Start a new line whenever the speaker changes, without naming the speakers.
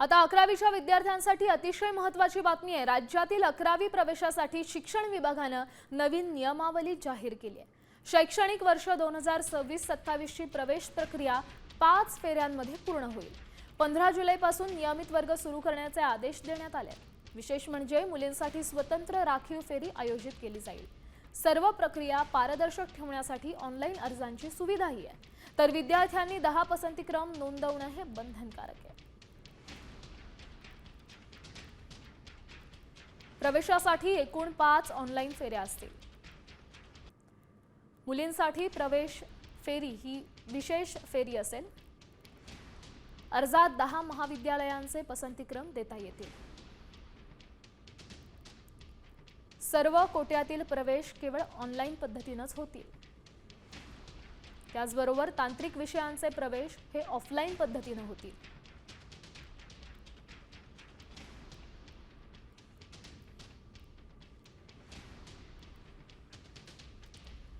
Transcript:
आता 11वीच्या विद्यार्थ्यांसाठी अतिशय महत्त्वाची बातमी आहे। राज्यातील 11वी प्रवेशासाठी शिक्षण विभागाने नवीन नियमावली जाहीर केली आहे। शैक्षणिक वर्ष 2026-27 ची प्रवेश प्रक्रिया 5 फेऱ्यांमध्ये पूर्ण होईल। 15 जुलैपासून नियमित वर्ग सुरू करण्याचे आदेश देण्यात आले आहेत। विशेष म्हणजे मुलींसाठी स्वतंत्र राखीव फेरी आयोजित केली जाईल। सर्व प्रक्रिया पारदर्शक ठेवण्यासाठी ऑनलाईन अर्जांची सुविधाही आहे। तर विद्यार्थ्यांनी 10 पसंतीक्रम नोंदवणे हे बंधनकारक आहे। प्रवेशासाठी एकूण 5 ऑनलाईन फेऱ्या असतील। मुलींसाठी प्रवेश फेरी ही विशेष फेरी असेल। अर्जात 10 महाविद्यालयांचे पसंतीक्रम देता येतील। सर्व कोट्यातील प्रवेश केवळ ऑनलाईन पद्धतीनेच होतील। त्याचबरोबर तांत्रिक विषयांचे प्रवेश हे ऑफलाईन पद्धतीने होतील।